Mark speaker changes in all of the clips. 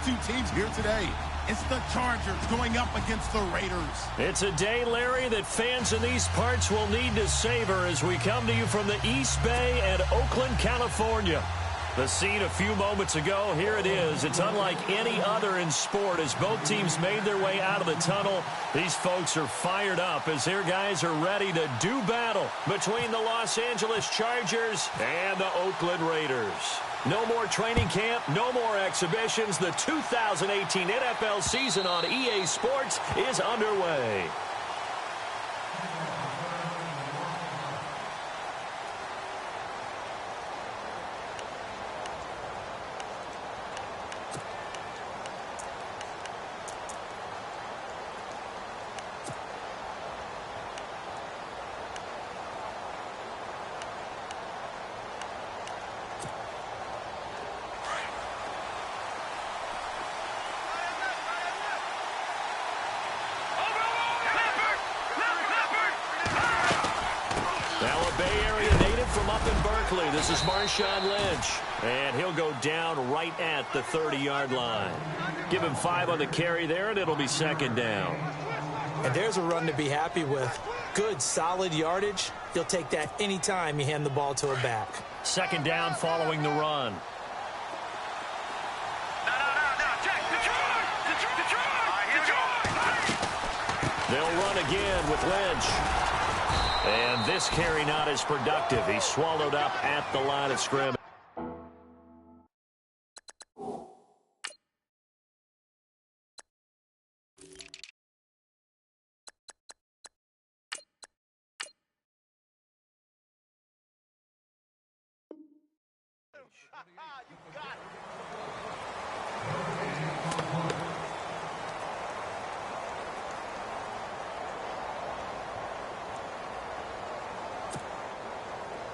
Speaker 1: two teams here today. It's the Chargers going up against the Raiders.
Speaker 2: It's a day, Larry, that fans in these parts will need to savor as we come to you from the East Bay and Oakland, California. The scene a few moments ago, here it is. It's unlike any other in sport as both teams made their way out of the tunnel. These folks are fired up as their guys are ready to do battle between the Los Angeles Chargers and the Oakland Raiders. No more training camp, no more exhibitions. The 2018 NFL season on EA Sports is underway. This is Marshawn Lynch, and he'll go down right at the 30-yard line. Give him 5 on the carry there, and it'll be second down.
Speaker 3: And there's a run to be happy with. Good, solid yardage. He'll take that anytime you hand the ball to a back.
Speaker 2: Second down following the run. They'll run again with Lynch. And this carry not as productive. He's swallowed up at the line of scrimmage.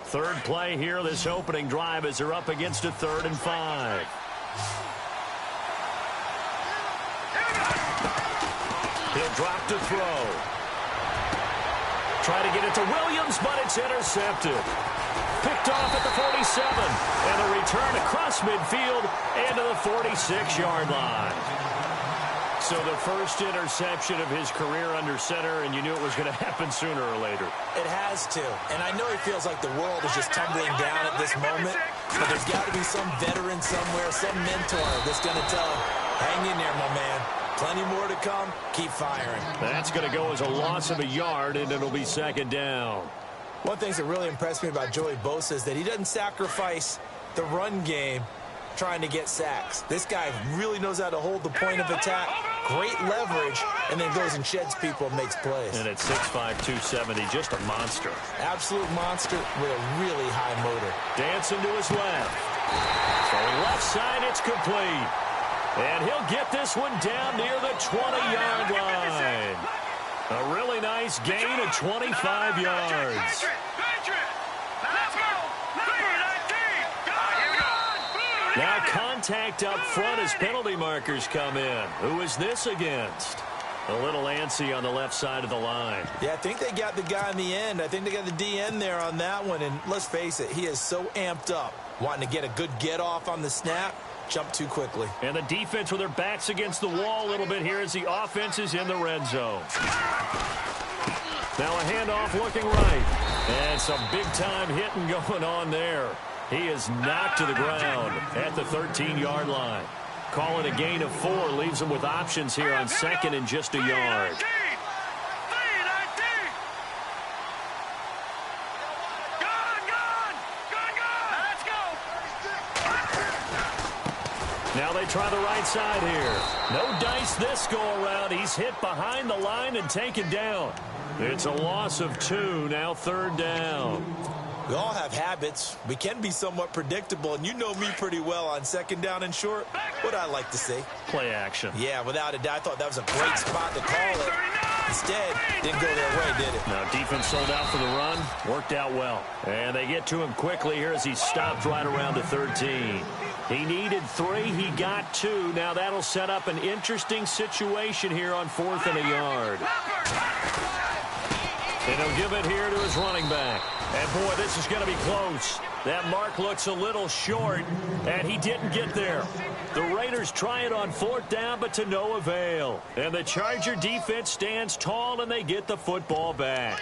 Speaker 2: Third play here, this opening drive, as they're up against a 3rd and 5. He'll drop to throw. Try to get it to Williams, but it's intercepted. Picked off at the 47. And a return across midfield and to the 46-yard line. So the first interception of his career under center, and you knew it was going to happen sooner or later.
Speaker 3: It has to. And I know he feels like the world is just tumbling down at this moment, but there's got to be some veteran somewhere, some mentor that's going to tell him, hang in there, my man. Plenty more to come. Keep firing.
Speaker 2: That's going to go as a loss of a yard, and it'll be second down.
Speaker 3: One thing that really impressed me about Joey Bosa is that he doesn't sacrifice the run game trying to get sacks. This guy really knows how to hold the point of attack, great leverage, and then goes and sheds people and makes plays.
Speaker 2: And at 6'5", 270, just a monster.
Speaker 3: Absolute monster with a really high motor.
Speaker 2: Dancing to his left. Throwing left side, it's complete. And he'll get this one down near the 20-yard line. A really nice gain of 25 yards. Now contact up front as penalty markers come in. Who is this against? A little antsy on the left side of the line.
Speaker 3: Yeah, I think they got the guy in the end. I think they got the DN there on that one. And let's face it, he is so amped up, wanting to get a good get-off on the snap, jump too quickly.
Speaker 2: And the defense with their backs against the wall a little bit here as the offense is in the red zone. Now a handoff looking right. And some big-time hitting going on there. He is knocked to the ground at the 13-yard line. Calling a gain of 4, leaves him with options here on second and just a yard. Now they try the right side here. No dice this go-around. He's hit behind the line and taken down. It's a loss of 2, now 3rd down.
Speaker 3: We all have habits. We can be somewhat predictable, and you know me pretty well on 2nd down and short. What I like to see.
Speaker 2: Play action.
Speaker 3: Yeah, without a doubt. I thought that was a great spot to call it. Instead, didn't go their way, did it?
Speaker 2: Now, defense sold out for the run. Worked out well. And they get to him quickly here as he stopped right around the 13. He needed 3. He got 2. Now that'll set up an interesting situation here on 4th and a yard. And he'll give it here to his running back. And, boy, this is going to be close. That mark looks a little short, and he didn't get there. The Raiders try it on 4th down, but to no avail. And the Charger defense stands tall, and they get the football back.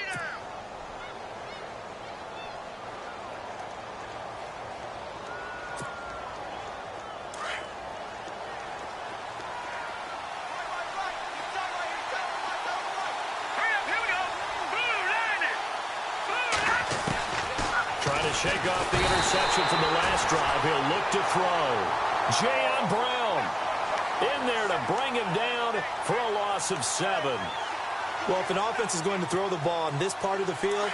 Speaker 2: Trying to shake off the interception from the last drive. He'll look to throw. Jayon Brown in there to bring him down for a loss of 7.
Speaker 3: Well, if an offense is going to throw the ball in this part of the field,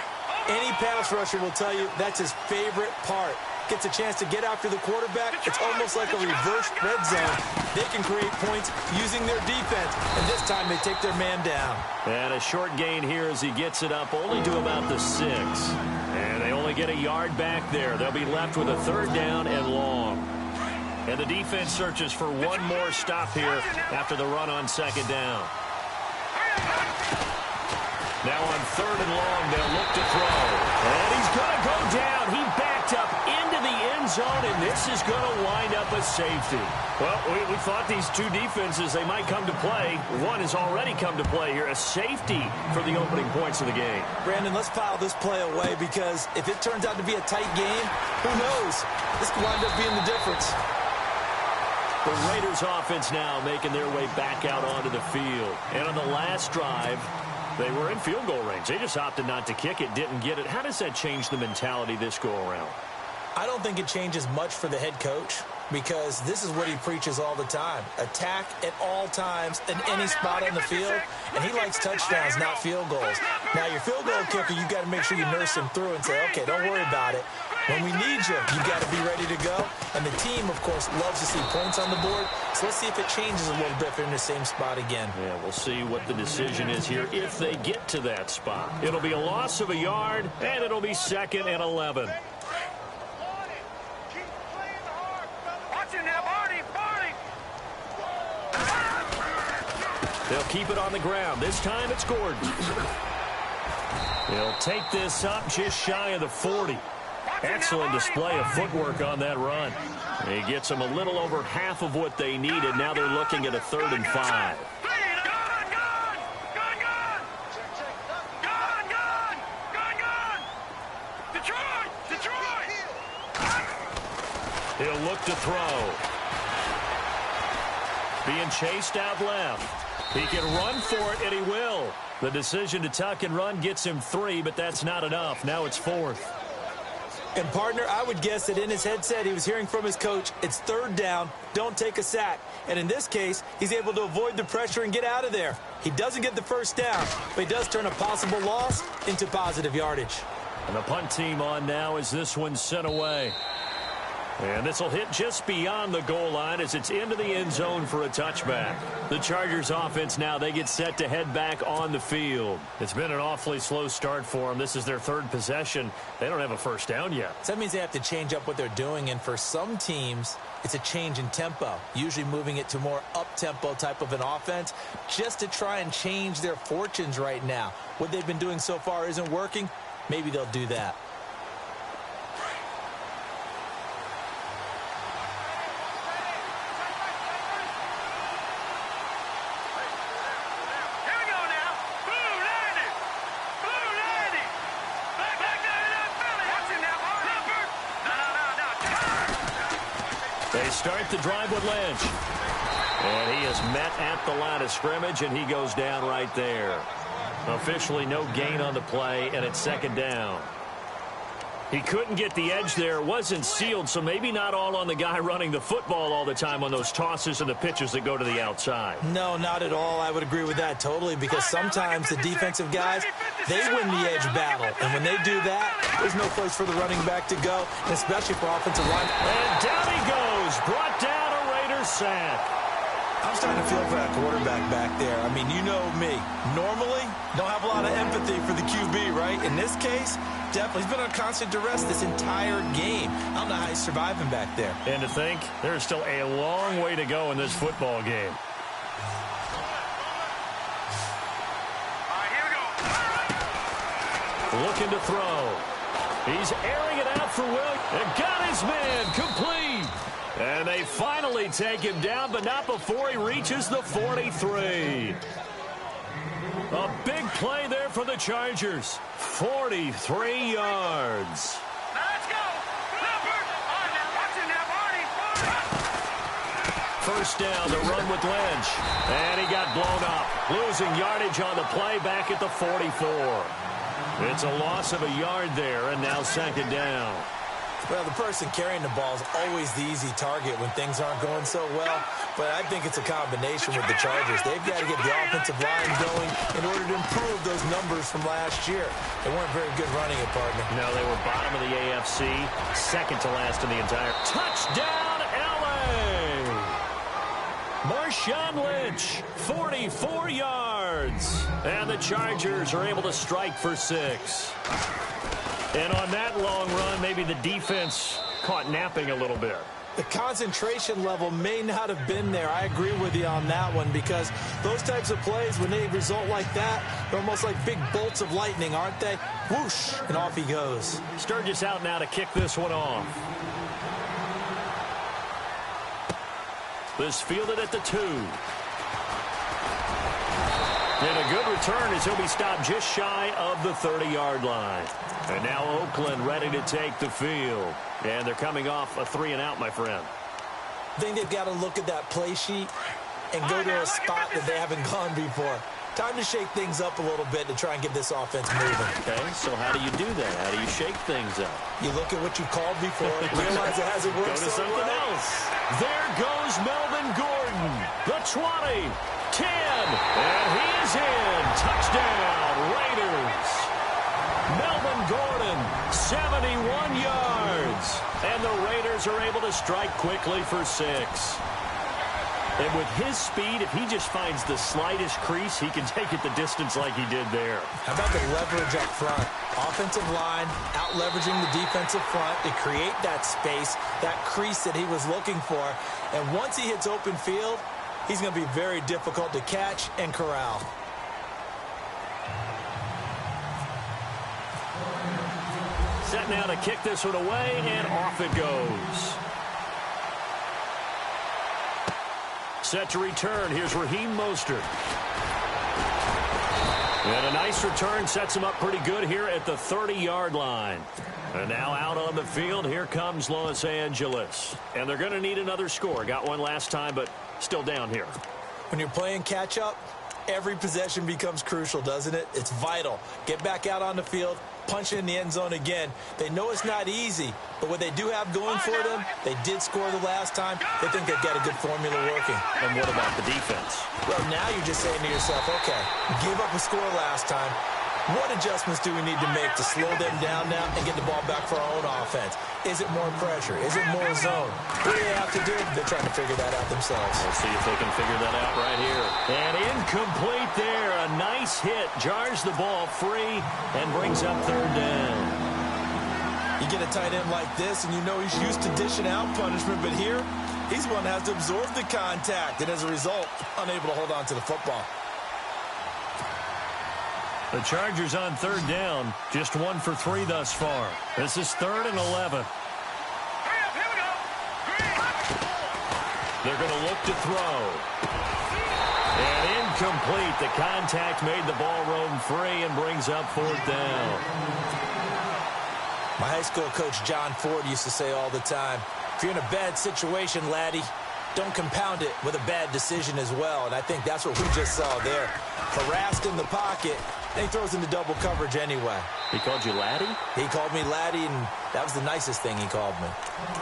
Speaker 3: any pass rusher will tell you that's his favorite part. Gets a chance to get after the quarterback. It's almost like a reverse red zone. They can create points using their defense, and this time they take their man down.
Speaker 2: And a short gain here as he gets it up only to about the 6. And they only get a yard back there. They'll be left with a 3rd down and long. And the defense searches for one more stop here after the run on 2nd down. Now on 3rd and long, they'll look to throw. And he's going to go down. He backed up into the end zone, and this is going to wind up a safety. Well, we thought these two defenses, they might come to play. One has already come to play here, a safety for the opening points of the game.
Speaker 3: Brandon, let's file this play away because if it turns out to be a tight game, who knows? This could wind up being the difference.
Speaker 2: The Raiders offense now making their way back out onto the field. And on the last drive, they were in field goal range. They just opted not to kick it, didn't get it. How does that change the mentality this go-around?
Speaker 3: I don't think it changes much for the head coach because this is what he preaches all the time. Attack at all times in any spot on the field, and he likes touchdowns, not field goals. Now, your field goal kicker, you've got to make sure you nurse him through and say, okay, don't worry about it. When we need you, you've got to be ready to go. And the team, of course, loves to see points on the board. So let's see if it changes a little bit if they're in the same spot again.
Speaker 2: Yeah, we'll see what the decision is here if they get to that spot. It'll be a loss of a yard, and it'll be 2nd and 11. They'll keep it on the ground. This time it's Gordon. He'll take this up just shy of the 40. Excellent display of footwork on that run. He gets them a little over half of what they needed. Now they're looking at a 3rd and 5. He'll look to throw. Being chased out left. He can run for it, and he will. The decision to tuck and run gets him 3, but that's not enough. Now it's 4th.
Speaker 3: And, partner, I would guess that in his headset he was hearing from his coach, it's 3rd down, don't take a sack. And in this case, he's able to avoid the pressure and get out of there. He doesn't get the 1st down, but he does turn a possible loss into positive yardage.
Speaker 2: And the punt team on now as this one's sent away. And this will hit just beyond the goal line as it's into the end zone for a touchback. The Chargers offense now, they get set to head back on the field. It's been an awfully slow start for them. This is their 3rd possession. They don't have a 1st down yet.
Speaker 3: So that means they have to change up what they're doing, and for some teams, it's a change in tempo, usually moving it to more up-tempo type of an offense just to try and change their fortunes right now. What they've been doing so far isn't working. Maybe they'll do that.
Speaker 2: They start the drive with Lynch. And he is met at the line of scrimmage, and he goes down right there. Officially no gain on the play, and it's 2nd down. He couldn't get the edge there. Wasn't sealed, so maybe not all on the guy running the football all the time on those tosses and the pitches that go to the outside.
Speaker 3: No, not at all. I would agree with that totally because sometimes the defensive guys, they win the edge battle. And when they do that, there's no place for the running back to go, and especially for offensive line.
Speaker 2: And down he goes. Brought down a Raiders sack.
Speaker 3: I'm starting to feel for that quarterback back there. I mean, you know me. Normally, don't have a lot of empathy for the QB, right? In this case, definitely. He's been on constant duress this entire game. I don't know how he's surviving back there.
Speaker 2: And to think, there's still a long way to go in this football game.
Speaker 4: All right, here we go.
Speaker 2: Looking to throw. He's airing it out for Williams. And got his man complete. And they finally take him down, but not before he reaches the 43. A big play there for the Chargers. 43 yards.
Speaker 4: Let's go.
Speaker 2: First down to run with Lynch. And he got blown up. Losing yardage on the play back at the 44. It's a loss of a yard there, and now second down.
Speaker 3: Well, the person carrying the ball is always the easy target when things aren't going so well. But I think it's a combination with the Chargers. They've got to get the offensive line going in order to improve those numbers from last year. They weren't very good running it, partner.
Speaker 2: No, they were bottom of the AFC, second to last in the entire. Touchdown, L.A. Marshawn Lynch, 44 yards. And the Chargers are able to strike for 6. And on that long run, maybe the defense caught napping a little bit.
Speaker 3: The concentration level may not have been there. I agree with you on that one, because those types of plays, when they result like that, they're almost like big bolts of lightning, aren't they? Whoosh, and off he goes.
Speaker 2: Sturgis out now to kick this one off. This fielded at the 2. And a good return as he'll be stopped just shy of the 30-yard line. And now Oakland ready to take the field. And they're coming off a 3-and-out, my friend.
Speaker 3: I think they've got to look at that play sheet and go to a spot that they haven't gone before. Time to shake things up a little bit to try and get this offense moving.
Speaker 2: Okay, so how do you do that? How do you shake things up?
Speaker 3: You look at what you called before, realize it hasn't worked
Speaker 2: so
Speaker 3: so
Speaker 2: something
Speaker 3: well.
Speaker 2: else. There goes Melvin Gordon. The 20, 10, and he is in. Touchdown, Raiders. Melvin Gordon, 71 yards. And the Raiders are able to strike quickly for 6. And with his speed, if he just finds the slightest crease, he can take it the distance like he did there.
Speaker 3: How about the leverage up front? Offensive line out-leveraging the defensive front to create that space, that crease that he was looking for. And once he hits open field, he's going to be very difficult to catch and corral.
Speaker 2: Set now to kick this one away, and off it goes. Set to return. Here's Raheem Mostert. And a nice return sets him up pretty good here at the 30-yard line. And now out on the field, here comes Los Angeles. And they're going to need another score. Got one last time, but still down here.
Speaker 3: When you're playing catch-up, every possession becomes crucial, doesn't it? It's vital. Get back out on the field, punch in the end zone again. They know it's not easy, but what they do have going for them, they did score the last time. They think they've got a good formula working.
Speaker 2: And what about the defense?
Speaker 3: Well, now you're just saying to yourself, okay, give up a score last time. What adjustments do we need to make to slow them down now and get the ball back for our own offense? Is it more pressure? Is it more zone? What do they have to do? They're trying to figure that out themselves.
Speaker 2: We'll see if they can figure that out right here. And incomplete there. A nice hit. Jars the ball free and brings up third down.
Speaker 3: You get a tight end like this, and you know he's used to dishing out punishment, but here, he's one that has to absorb the contact, and as a result, unable to hold on to the football.
Speaker 2: The Chargers on third down, just 1 for 3 thus far. This is 3rd and 11. They're going to look to throw. And incomplete. The contact made the ball roam free and brings up 4th down.
Speaker 3: My high school coach, John Ford, used to say all the time, if you're in a bad situation, laddie, don't compound it with a bad decision as well. And I think that's what we just saw there. Harassed in the pocket, and he throws into double coverage anyway.
Speaker 2: He called you laddie?
Speaker 3: He called me laddie, and that was the nicest thing he called me.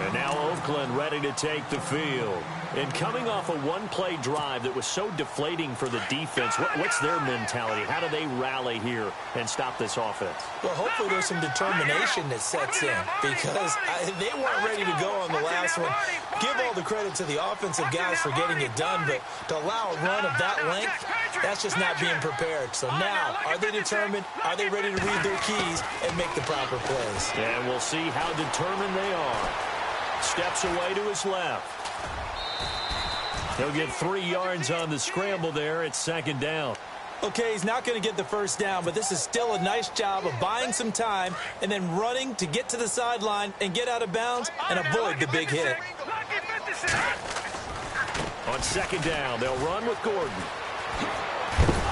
Speaker 2: And now Oakland ready to take the field. And coming off a one-play drive that was so deflating for the defense, what's their mentality? How do they rally here and stop this offense?
Speaker 3: Well, hopefully there's some determination that sets in, because they weren't ready to go on the last one. Give all the credit to the offensive guys for getting it done, but to allow a run of that length, that's just not being prepared. So now, are they determined? Are they ready to read their keys and make the proper plays?
Speaker 2: And we'll see how determined they are. Steps away to his left. He'll get 3 yards on the scramble there. It's 2nd down.
Speaker 3: Okay, he's not going to get the first down, but this is still a nice job of buying some time and then running to get to the sideline and get out of bounds and avoid the big hit.
Speaker 2: On second down, they'll run with Gordon.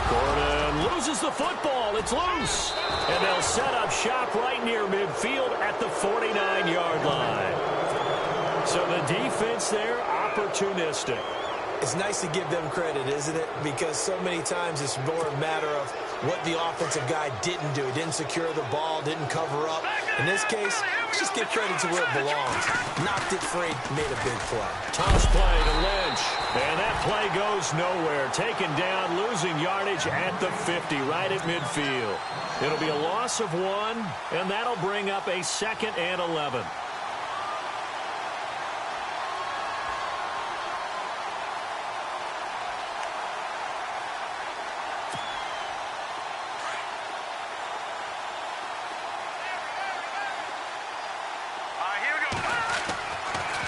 Speaker 2: Gordon loses the football. It's loose. And they'll set up shop right near midfield at the 49-yard line. So the defense there, opportunistic.
Speaker 3: It's nice to give them credit, isn't it? Because so many times it's more a matter of what the offensive guy didn't do. He didn't secure the ball, didn't cover up. In this case, just give credit to where it belongs. Knocked it free, made a big play.
Speaker 2: Toss play to Lynch. And that play goes nowhere. Taken down, losing yardage at the 50, right at midfield. It'll be a loss of 1, and that'll bring up a 2nd and 11.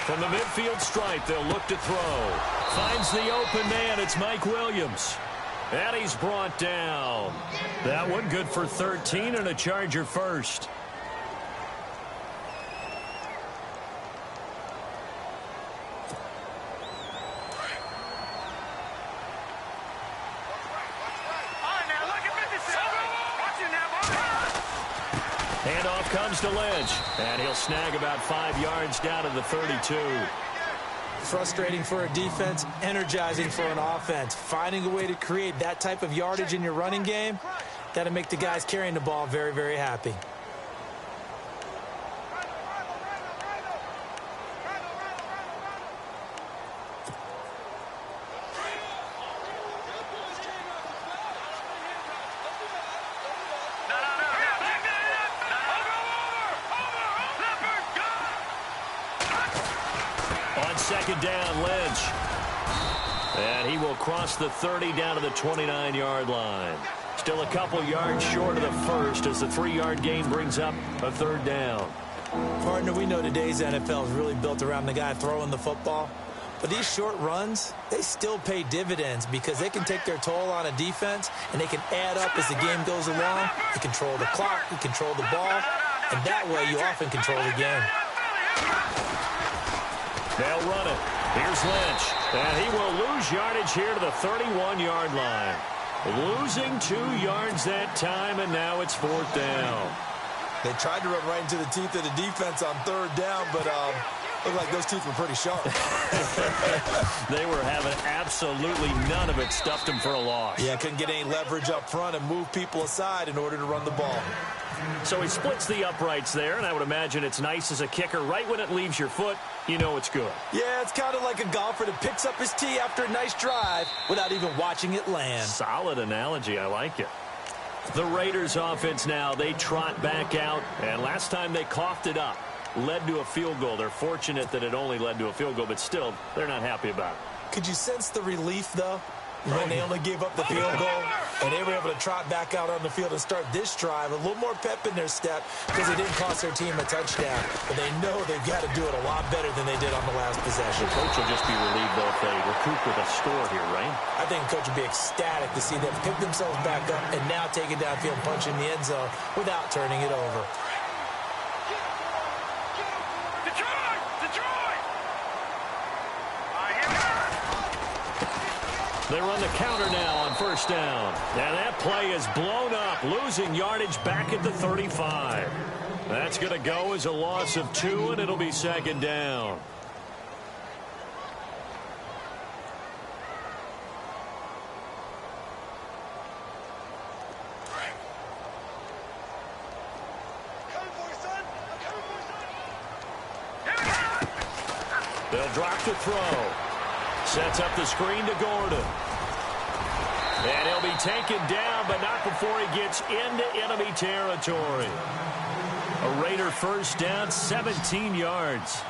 Speaker 2: From the midfield stripe, they'll look to throw. Finds the open man. It's Mike Williams. And he's brought down. That one good for 13 and a Charger first. Handoff comes to Lynch, and he'll snag about 5 yards down to the 32.
Speaker 3: Frustrating for a defense, energizing for an offense. Finding a way to create that type of yardage in your running game, that'll make the guys carrying the ball very, very happy.
Speaker 2: Second down, Lynch. And he will cross the 30 down to the 29-yard line. Still a couple yards short of the first as the 3-yard gain brings up a 3rd down.
Speaker 3: Partner, we know today's NFL is really built around the guy throwing the football. But these short runs, they still pay dividends because they can take their toll on a defense and they can add up as the game goes along. You control the clock, you control the ball, and that way you often control the game.
Speaker 2: They'll run it. Here's Lynch. And he will lose yardage here to the 31-yard line. Losing 2 yards that time, and now it's 4th down.
Speaker 3: They tried to run right into the teeth of the defense on 3rd down, but looked like those teeth were pretty sharp.
Speaker 2: They were having absolutely none of it. Stuffed them for a loss.
Speaker 3: Yeah, couldn't get any leverage up front and move people aside in order to run the ball.
Speaker 2: So he splits the uprights there, and I would imagine it's nice as a kicker. Right when it leaves your foot, you know it's good.
Speaker 3: Yeah, it's kind of like a golfer that picks up his tee after a nice drive without even watching it land.
Speaker 2: Solid analogy. I like it. The Raiders offense now, they trot back out, and last time they coughed it up, led to a field goal. They're fortunate that it only led to a field goal, but still, they're not happy about it.
Speaker 3: Could you sense the relief, though, when they only gave up the field goal, and they were able to trot back out on the field and start this drive, a little more pep in their step because they didn't cost their team a touchdown, but they know they've got to do it a lot better than they did on the last possession.
Speaker 2: The coach will just be relieved, though, if they recoup with a score here, right?
Speaker 3: I think the coach would be ecstatic to see them pick themselves back up and now take it downfield and punch in the end zone without turning it over.
Speaker 2: They run the counter now on 1st down. And that play is blown up, losing yardage back at the 35. That's going to go as a loss of 2, and it'll be 2nd down. They'll drop to throw. Sets up the screen to Gordon. And he'll be taken down, but not before he gets into enemy territory. A Raider 1st down, 17 yards.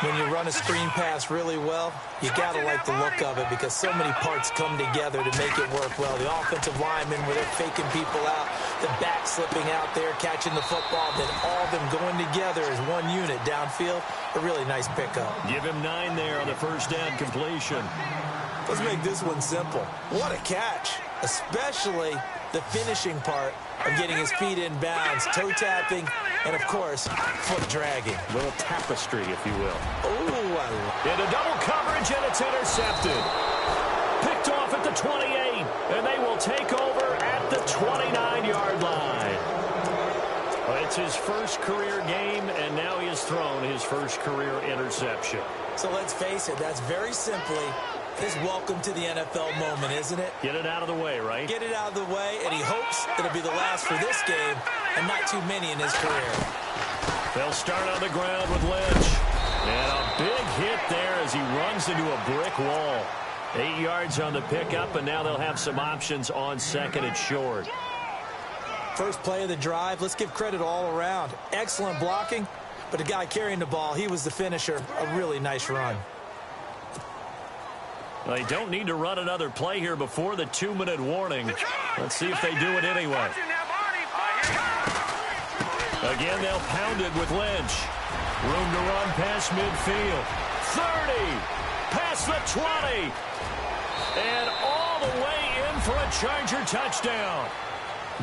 Speaker 3: When you run a screen pass really well, you got to like the look of it because so many parts come together to make it work well. The offensive linemen where they're faking people out, the back slipping out there, catching the football, then all of them going together as one unit downfield. A really nice pickup.
Speaker 2: Give him 9 there on the 1st down completion.
Speaker 3: Let's make this one simple. What a catch, especially the finishing part of getting his feet in bounds, toe tapping, and, of course, foot dragging.
Speaker 2: A little tapestry, if you will.
Speaker 3: Ooh,
Speaker 2: Into double coverage, and it's intercepted. Picked off at the 28, and they will take over at the 29-yard line. Well, it's his first career game, and now he has thrown his first career interception.
Speaker 3: So let's face it, that's very simply his welcome to the NFL moment, isn't it?
Speaker 2: Get it out of the way, right?
Speaker 3: Get it out of the way, and he hopes it'll be the last for this game and not too many in his career.
Speaker 2: They'll start on the ground with Lynch. And a big hit there as he runs into a brick wall. 8 yards on the pickup, and now they'll have some options on second and short.
Speaker 3: First play of the drive, let's give credit all around. Excellent blocking, but the guy carrying the ball, he was the finisher. A really nice run.
Speaker 2: Well, they don't need to run another play here before the 2-minute warning. Let's see if they do it anyway. Again, they'll pound it with Lynch. Room to run past midfield. 30, past the 20, and all the way in for a Charger touchdown.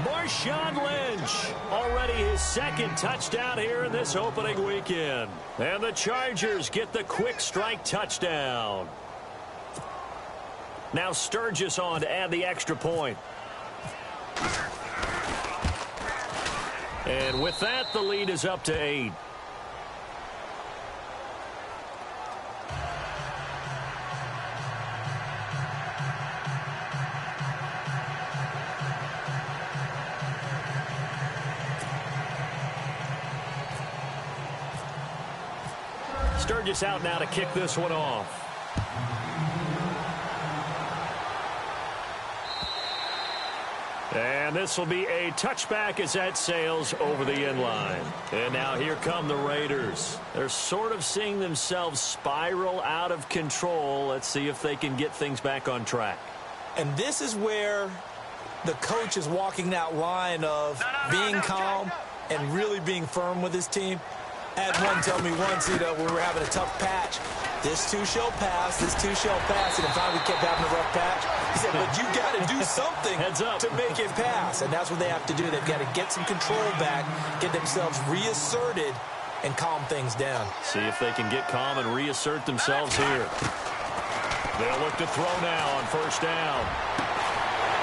Speaker 2: Marshawn Lynch, already his second touchdown here in this opening weekend. And the Chargers get the quick strike touchdown. Now Sturgis on to add the extra point. And with that, the lead is up to 8. Sturgis out now to kick this one off. And this will be a touchback as that sails over the end line. And now here come the Raiders. They're sort of seeing themselves spiral out of control. Let's see if they can get things back on track.
Speaker 3: And this is where the coach is walking that line of being calm and really being firm with his team. I had one tell me once, when we were having a tough patch, this too shall pass, this too shall pass, and finally we kept having a rough patch. He said, but you got to do something to make it pass, and that's what they have to do. They've got to get some control back, get themselves reasserted, and calm things down.
Speaker 2: See if they can get calm and reassert themselves here. They'll look to throw now on first down.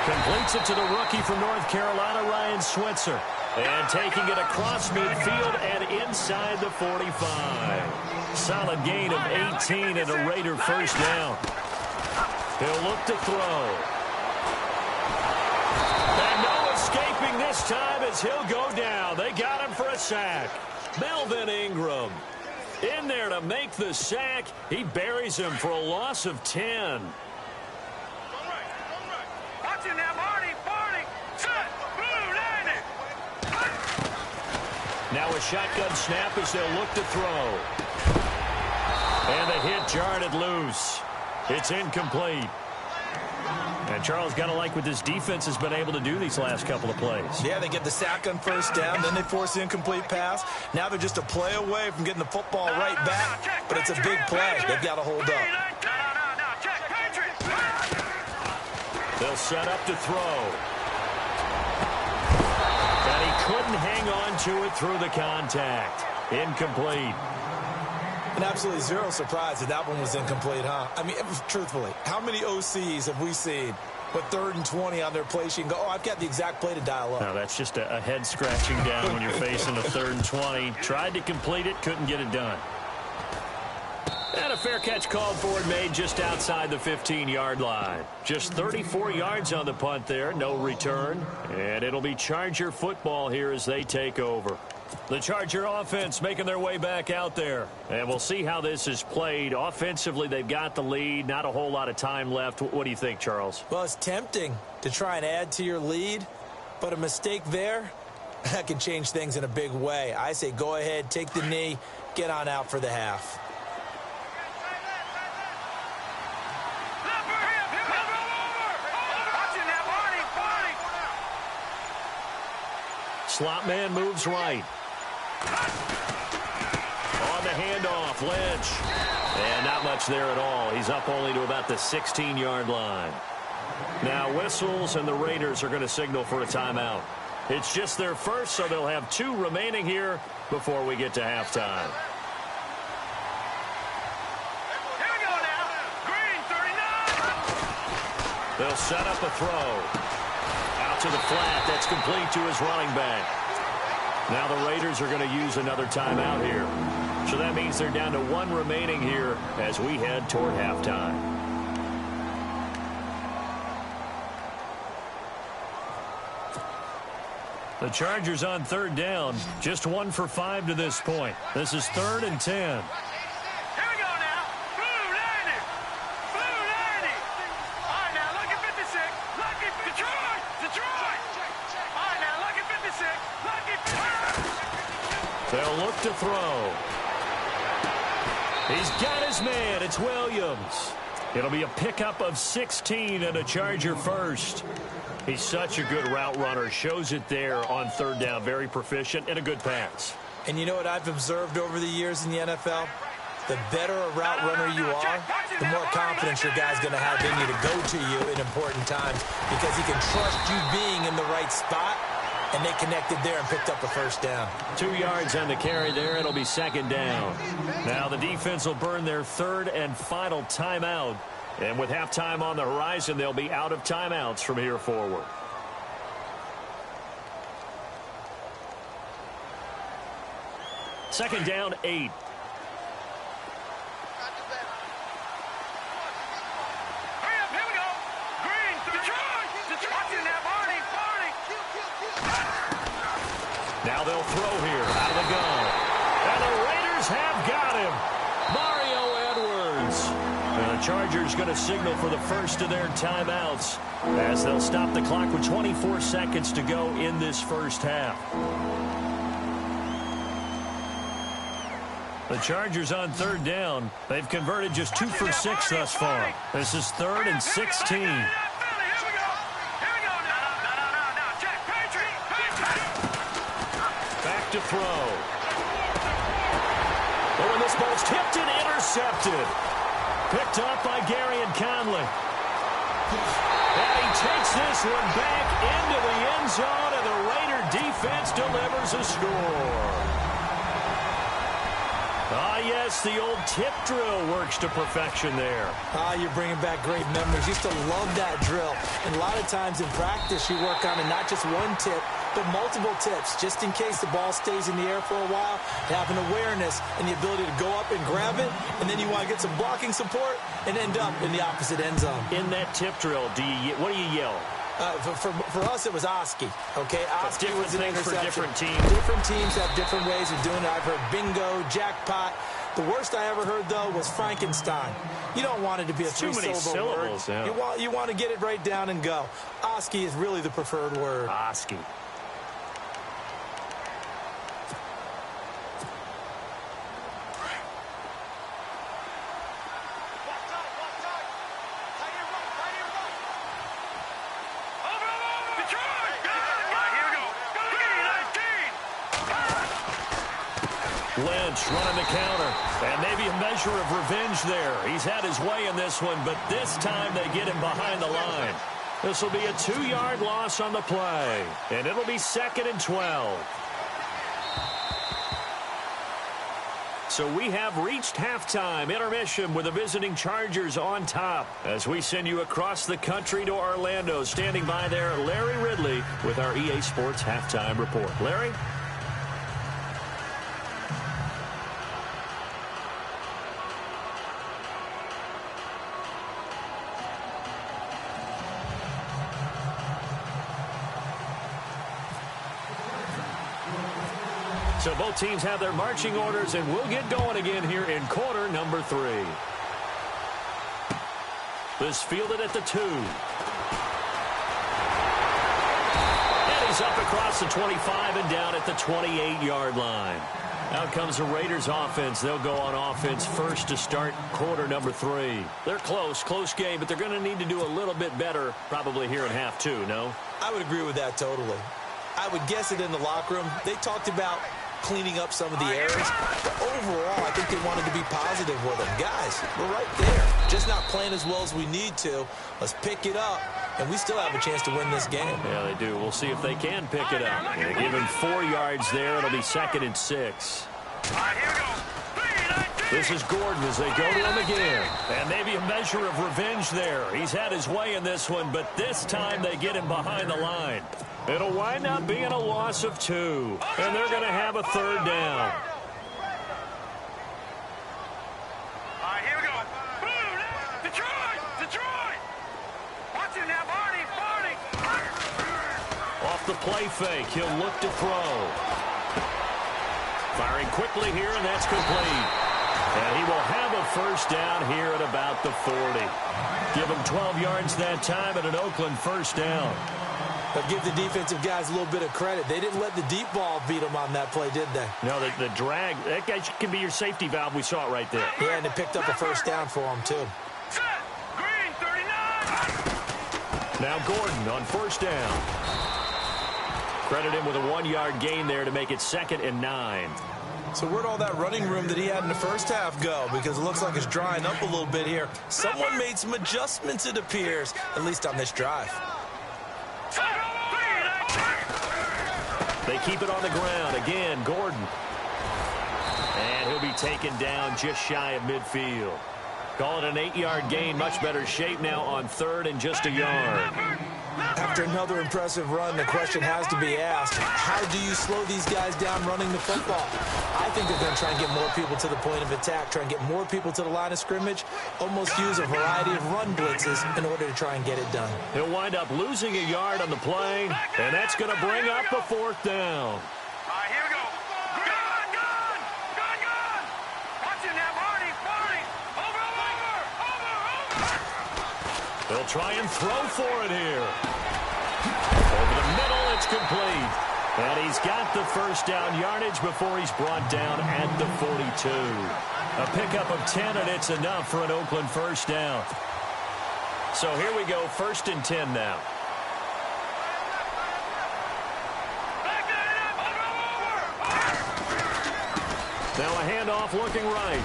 Speaker 2: Completes it to the rookie from North Carolina, Ryan Switzer. And taking it across midfield and inside the 45. Solid gain of 18 and a Raider first down. He'll look to throw. And no escaping this time as he'll go down. They got him for a sack. Melvin Ingram in there to make the sack. He buries him for a loss of 10. Now a shotgun snap as they'll look to throw. And the hit jarred it loose. It's incomplete. And Charles, got to like what this defense has been able to do these last couple of plays.
Speaker 3: Yeah, they get the sack on first down, then they force the incomplete pass. Now they're just a play away from getting the football right back, but it's a big play. They've got to hold up.
Speaker 2: They'll set up to throw. And he couldn't hang on to it through the contact. Incomplete.
Speaker 3: And absolutely zero surprise that that one was incomplete, huh? I mean, truthfully, how many OCs have we seen with 3rd and 20 on their play sheet and go, oh, I've got the exact play to dial up?
Speaker 2: No, that's just a head scratching down when you're facing a 3rd and 20. Tried to complete it, couldn't get it done. And a fair catch called for and made just outside the 15-yard line. Just 34 yards on the punt there, no return. And it'll be Charger football here as they take over. The Charger offense making their way back out there. And we'll see how this is played. Offensively, they've got the lead. Not a whole lot of time left. What do you think, Charles?
Speaker 3: Well, it's tempting to try and add to your lead, but a mistake there, that can change things in a big way. I say go ahead, take the knee, get on out for the half.
Speaker 2: Slot man moves right. On the handoff, Lynch. And not much there at all. He's up only to about the 16-yard line. Now whistles and the Raiders are going to signal for a timeout. It's just their first, so they'll have 2 remaining here before we get to halftime.
Speaker 4: Here we go now. Green, 39.
Speaker 2: They'll set up a throw. Out to the flat. That's complete to his running back. Now the Raiders are going to use another timeout here. So that means they're down to 1 remaining here as we head toward halftime. The Chargers on 3rd down. Just 1 for 5 to this point. This is 3rd and 10.
Speaker 4: Here we go now. Blue 90. Blue 90. All right, now look at 56. Lucky Detroit. Detroit. All right, now look at 56. Lucky 56.
Speaker 2: They'll look to throw. He's got his man. It's Williams. It'll be a pickup of 16 and a Charger first. He's such a good route runner. Shows it there on 3rd down. Very proficient and a good pass.
Speaker 3: And you know what I've observed over the years in the NFL? The better a route runner you are, the more confidence your guy's going to have in you to go to you in important times because he can trust you being in the right spot, and they connected there and picked up a 1st down.
Speaker 2: 2 yards on the carry there. It'll be 2nd down. Now the defense will burn their 3rd and final timeout. And with halftime on the horizon, they'll be out of timeouts from here forward. Second down, 8.
Speaker 4: Hurry up, here we go. Green, Detroit. Detroit in there, Barney.
Speaker 2: Now they'll throw here out of the gun. And the Raiders have got him. Mario Edwards. And the Chargers going to signal for the first of their timeouts as they'll stop the clock with 24 seconds to go in this first half. The Chargers on 3rd down. They've converted just 2 for 6 thus far. This is 3rd and 16. Back to throw. Oh, and this ball's tipped and intercepted. Picked up by Gary and Conley. And he takes this one back into the end zone, and the Raider defense delivers a score. Ah, yes, the old tip drill works to perfection there.
Speaker 3: You're bringing back great memories. Used to love that drill. And a lot of times in practice, you work on it, not just one tip, but multiple tips, just in case the ball stays in the air for a while. Have an awareness and the ability to go up and grab it, and then you want to get some blocking support and end up in the opposite end zone.
Speaker 2: In that tip drill, what do you yell?
Speaker 3: For us, it was Oski. Okay, Oski was an
Speaker 2: things
Speaker 3: interception.
Speaker 2: for different teams.
Speaker 3: Different teams have different ways of doing it. I've heard bingo, jackpot. The worst I ever heard, though, was Frankenstein. You don't want it to be a three-syllable word.
Speaker 2: Yeah.
Speaker 3: You want to get it right down and go. Oski is really the preferred word.
Speaker 2: Oski. Lynch running the counter, and maybe a measure of revenge there. He's had his way in this one, but this time they get him behind the line. This will be a 2-yard loss on the play, and it'll be 2nd and 12. So we have reached halftime intermission with the visiting Chargers on top as we send you across the country to Orlando. Standing by there, Larry Ridley with our EA Sports Halftime Report. Larry? So both teams have their marching orders, and we'll get going again here in quarter number 3. This fielded at the 2. And he's up across the 25 and down at the 28-yard line. Out comes the Raiders offense. They'll go on offense first to start quarter number 3. They're close game, but they're going to need to do a little bit better probably here in half 2, no?
Speaker 3: I would agree with that totally. I would guess it in the locker room. They talked about cleaning up some of the errors. But overall, I think they wanted to be positive with them. Guys, we're right there. just not playing as well as we need to. Let's pick it up, and we still have a chance to win this game.
Speaker 2: Yeah, they do. We'll see if they can pick it up. They give him 4 yards there. It'll be 2nd and 6.
Speaker 4: All right, here we go.
Speaker 2: This is Gordon as they go to him again. And maybe a measure of revenge there. He's had his way in this one, but this time they get him behind the line. It'll wind up being a loss of 2. And they're going to have a 3rd down.
Speaker 4: All right, here we go. Boom! Detroit! Detroit! Watch it now, Barney! Barney!
Speaker 2: Off the play fake, he'll look to throw. Firing quickly here, and that's complete. And he will have a 1st down here at about the 40. Give him 12 yards that time and an Oakland 1st down.
Speaker 3: But give the defensive guys a little bit of credit. They didn't let the deep ball beat them on that play, did they?
Speaker 2: No, the drag, that guy can be your safety valve. We saw it right there.
Speaker 3: Yeah, and it picked up a 1st down for him, too.
Speaker 4: Set! Green, 39!
Speaker 2: Now Gordon on 1st down. Credit him with a 1-yard gain there to make it 2nd and 9.
Speaker 3: So where'd all that running room that he had in the first half go? Because it looks like it's drying up a little bit here. Someone made some adjustments, it appears, at least on this drive.
Speaker 2: They keep it on the ground. Again, Gordon. And he'll be taken down just shy of midfield. Call it an 8-yard gain. Much better shape now on 3rd and just a yard.
Speaker 3: After another impressive run, the question has to be asked, how do you slow these guys down running the football? I think they're going to try and get more people to the point of attack, try and get more people to the line of scrimmage, almost use a variety of run blitzes in order to try and get it done.
Speaker 2: He'll wind up losing a yard on the play, and that's going to bring up a 4th down.
Speaker 4: All right, here we go. Gun! Gun! Gun! Gun! Watch it now, Barney! Barney! Over!
Speaker 2: They'll try and throw for it here. Over the middle, it's complete. And he's got the 1st down yardage before he's brought down at the 42. A pickup of 10, and it's enough for an Oakland 1st down. So here we go, 1st and 10 now. Now a handoff looking right.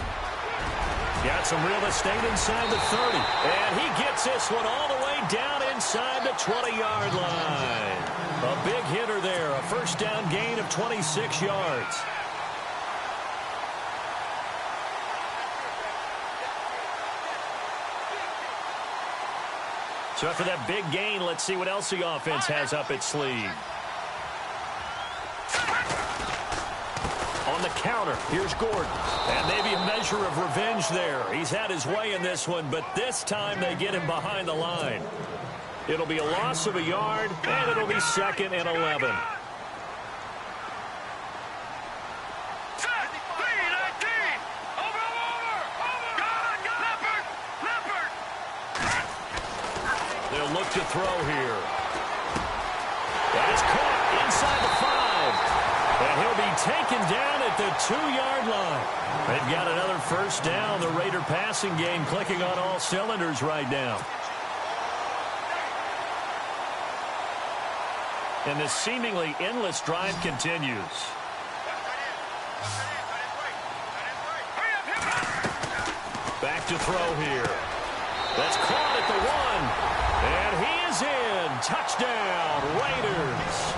Speaker 2: Got some real estate inside the 30. And he gets this one all the way down inside the 20-yard line. A big hitter there. A 1st down gain of 26 yards. So after that big gain, let's see what else the offense has up its sleeve. On the counter, here's Gordon. And maybe a measure of revenge there. He's had his way in this one, but this time they get him behind the line. It'll be a loss of a yard, and it'll be 2nd and 11. They'll look to throw here. That's caught inside the 5. And he'll be taken down at the 2-yard line. They've got another 1st down. The Raider passing game clicking on all cylinders right now. And this seemingly endless drive continues. Back to throw here. That's caught at the 1. And he is in. Touchdown, Raiders.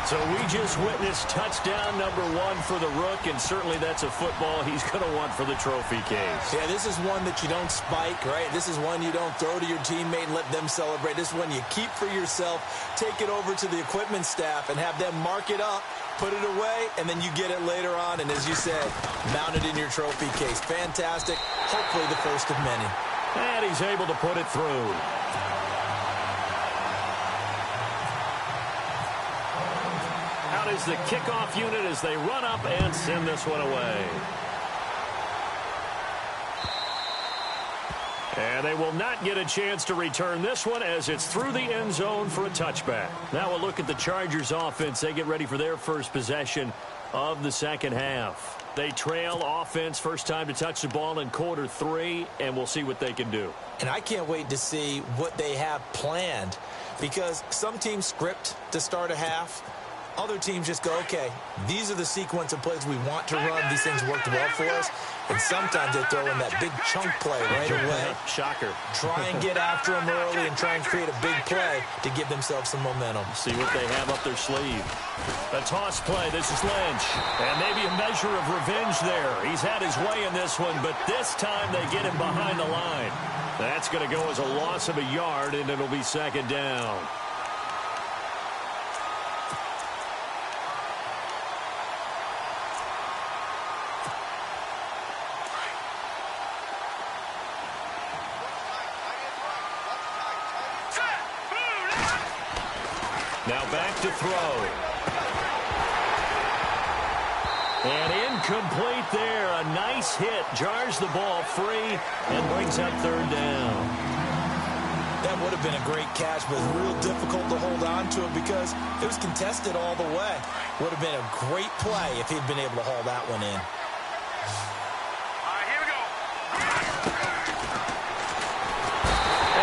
Speaker 2: So we just witnessed touchdown number 1 for the Rook, and certainly that's a football he's going to want for the trophy case.
Speaker 3: Yeah, this is one that you don't spike, right? This is one you don't throw to your teammate and let them celebrate. This is one you keep for yourself, take it over to the equipment staff, and have them mark it up, put it away, and then you get it later on, and as you said, mount it in your trophy case. Fantastic. Hopefully the first of many.
Speaker 2: And he's able to put it through. Out is the kickoff unit as they run up and send this one away. And they will not get a chance to return this one as it's through the end zone for a touchback. Now we'll look at the Chargers offense. They get ready for their first possession of the second half. They trail offense, first time to touch the ball in quarter 3, and we'll see what they can do.
Speaker 3: And I can't wait to see what they have planned, because some teams script to start a half. Other teams just go, okay, these are the sequence of plays we want to run. These things worked well for us. And sometimes they throw in that big chunk play right away.
Speaker 2: Shocker.
Speaker 3: Try and get after them early and try and create a big play to give themselves some momentum.
Speaker 2: See what they have up their sleeve. A toss play. This is Lynch. And maybe a measure of revenge there. He's had his way in this one, but this time they get him behind the line. That's going to go as a loss of a yard, and it'll be second down. Now back to throw. And incomplete there. A nice hit. Jars the ball free and brings up third down.
Speaker 3: That would have been a great catch, but it's real difficult to hold on to it because it was contested all the way. Would have been a great play if he'd been able to haul that one in.
Speaker 4: All right, here we go.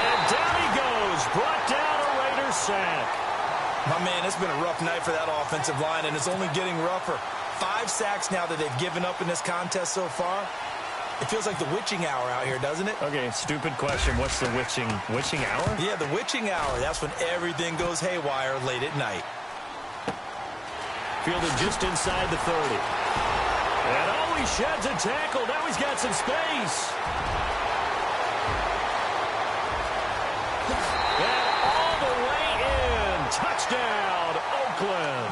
Speaker 2: And down he goes. Brought down a Raiders sack.
Speaker 3: My man, it's been a rough night for that offensive line, and it's only getting rougher. 5 sacks now that they've given up in this contest so far. It feels like the witching hour out here, doesn't it?
Speaker 2: Okay, stupid question. What's the witching hour?
Speaker 3: Yeah, the witching hour. That's when everything goes haywire late at night.
Speaker 2: Fielded just inside the 30. And oh, he sheds a tackle. Now he's got some space. And all the way in. Touchdown, Oakland.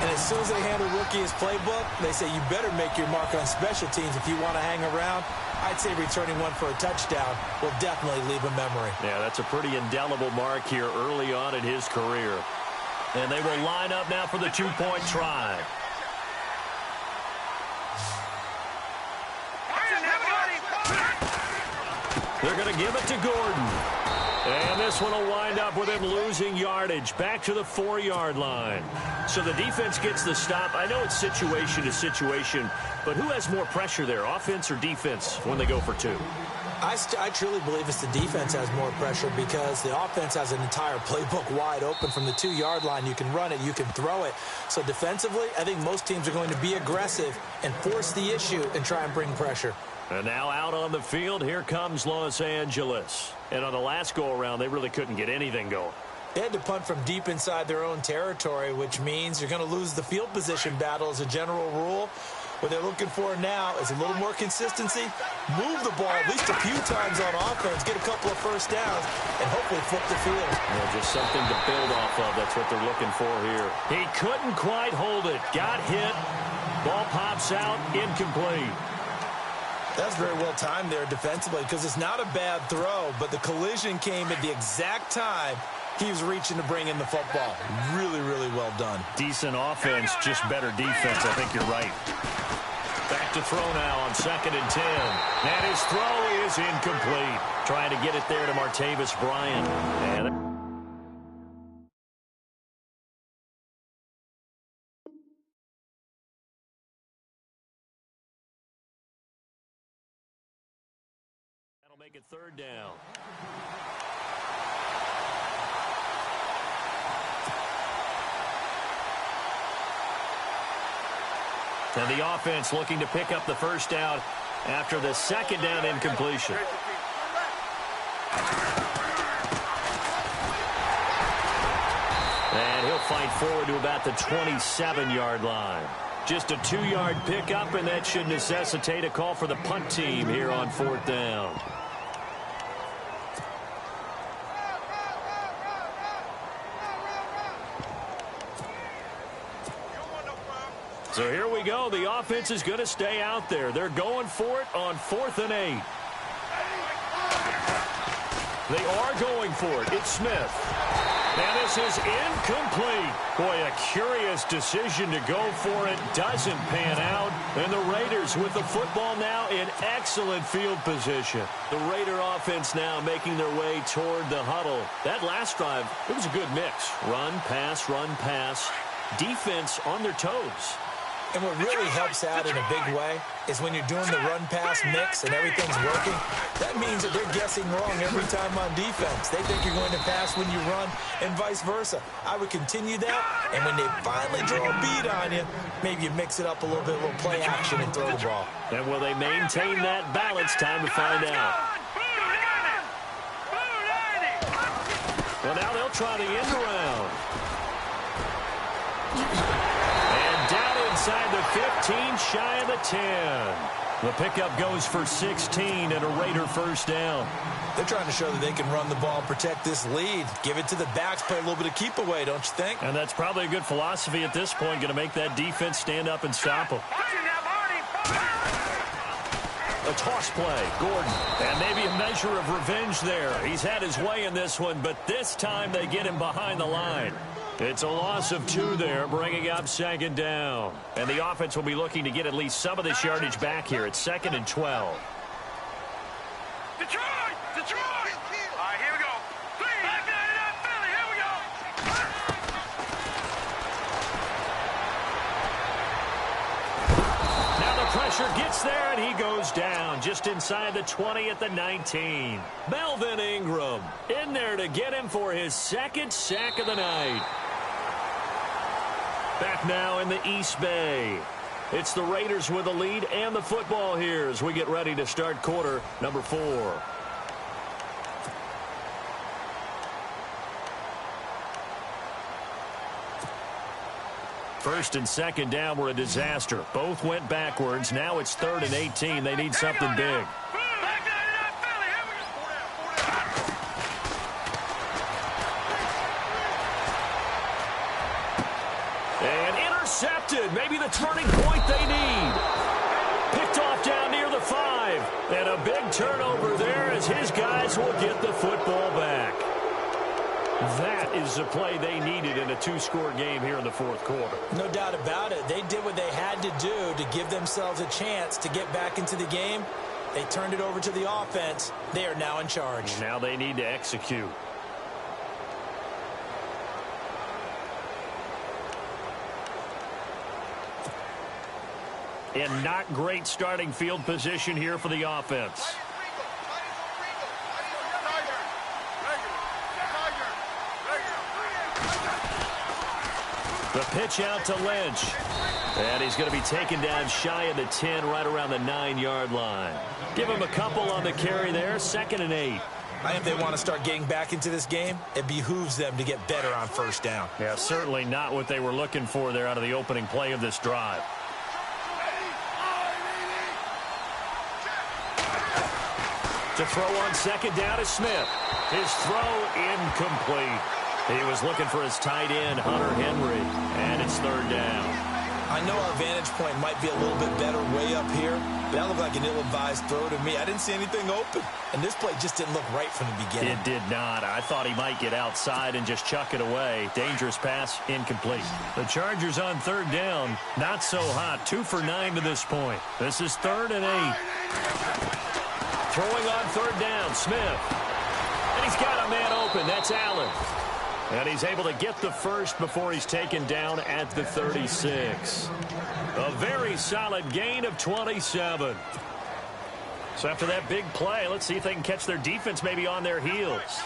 Speaker 3: And as soon as they hand a rookie his playbook, they say you better make your mark on special teams if you want to hang around. I'd say returning one for a touchdown will definitely leave a memory.
Speaker 2: Yeah, that's a pretty indelible mark here early on in his career. And they will line up now for the two-point try. They're going to give it to Gordon. And this one will wind up with him losing yardage back to the 4-yard line. So the defense gets the stop. I know it's situation to situation, but who has more pressure there, offense or defense, when they go for 2?
Speaker 3: I truly believe it's the defense has more pressure because the offense has an entire playbook wide open from the 2-yard line. You can run it, you can throw it. So defensively, I think most teams are going to be aggressive and force the issue and try and bring pressure.
Speaker 2: And now out on the field, here comes Los Angeles. And on the last go-around, they really couldn't get anything going.
Speaker 3: They had to punt from deep inside their own territory, which means you're going to lose the field position battle as a general rule. What they're looking for now is a little more consistency, move the ball at least a few times on offense, get a couple of first downs, and hopefully flip the field.
Speaker 2: Yeah, just something to build off of. That's what they're looking for here. He couldn't quite hold it. Got hit. Ball pops out. Incomplete.
Speaker 3: That's very well timed there defensively because it's not a bad throw, but the collision came at the exact time he was reaching to bring in the football. Really, really well done.
Speaker 2: Decent offense, just better defense. I think you're right. Back to throw now on 2nd and 10. And his throw is incomplete. Trying to get it there to Martavis Bryant. And make it 3rd down. And the offense looking to pick up the first down after the 2nd down incompletion. And he'll fight forward to about the 27-yard line. Just a 2-yard pickup, and that should necessitate a call for the punt team here on 4th down. So here we go. The offense is going to stay out there. They're going for it on 4th and 8. They are going for it. It's Smith. And this is incomplete. Boy, a curious decision to go for it. Doesn't pan out. And the Raiders with the football now in excellent field position. The Raider offense now making their way toward the huddle. That last drive, it was a good mix. Run, pass, defense on their toes.
Speaker 3: And what really helps out in a big way is when you're doing the run-pass mix and everything's working, that means that they're guessing wrong every time on defense. They think you're going to pass when you run and vice versa. I would continue that, and when they finally draw a bead on you, maybe you mix it up a little bit, a little play action and throw the ball.
Speaker 2: And will they maintain that balance? Time to find out. Well, now they'll try the end around. And down inside the 15, shy of the 10. The pickup goes for 16 and a Raider first down.
Speaker 3: They're trying to show that they can run the ball and protect this lead. Give it to the backs, play a little bit of keep away, don't you think?
Speaker 2: And that's probably a good philosophy at this point, going to make that defense stand up and stop them. A toss play, Gordon, and maybe a measure of revenge there. He's had his way in this one, but this time they get him behind the line. It's a loss of 2 there, bringing up second down. And the offense will be looking to get at least some of this yardage back here. It's 2nd and 12.
Speaker 4: Detroit! Detroit! All right, here we go. Back it up, Philly. Here we go.
Speaker 2: Now the pressure gets there, and he goes down just inside the 20 at the 19. Melvin Ingram in there to get him for his 2nd sack of the night. Back now in the East Bay. It's the Raiders with the lead and the football here as we get ready to start quarter number 4. First and second down were a disaster. Both went backwards. Now it's 3rd and 18. They need something big. And intercepted. Maybe the turning point they need. Picked off down near the 5. And a big turnover there as his guys will get the football back. That is the play they needed in a 2-score game here in the 4th quarter.
Speaker 3: No doubt about it. They did what they had to do to give themselves a chance to get back into the game. They turned it over to the offense. They are now in charge.
Speaker 2: Now they need to execute. And not great starting field position here for the offense. The pitch out to Lynch. And he's going to be taken down shy of the 10, right around the 9-yard line. Give him a couple on the carry there, 2nd and 8.
Speaker 3: I think they want to start getting back into this game. It behooves them to get better on first down.
Speaker 2: Yeah, certainly not what they were looking for there out of the opening play of this drive. To throw on second down is Smith. His throw incomplete. He was looking for his tight end, Hunter Henry, and it's 3rd down.
Speaker 3: I know our vantage point might be a little bit better way up here, but that looked like an ill-advised throw to me. I didn't see anything open, and this play just didn't look right from the beginning.
Speaker 2: It did not. I thought he might get outside and just chuck it away. Dangerous pass, incomplete. The Chargers on 3rd down, not so hot. 2 for 9 to this point. This is 3rd and 8. Throwing on 3rd down, Smith. And he's got a man open. That's Allen. And he's able to get the first before he's taken down at the 36. A very solid gain of 27. So after that big play, let's see if they can catch their defense maybe on their heels.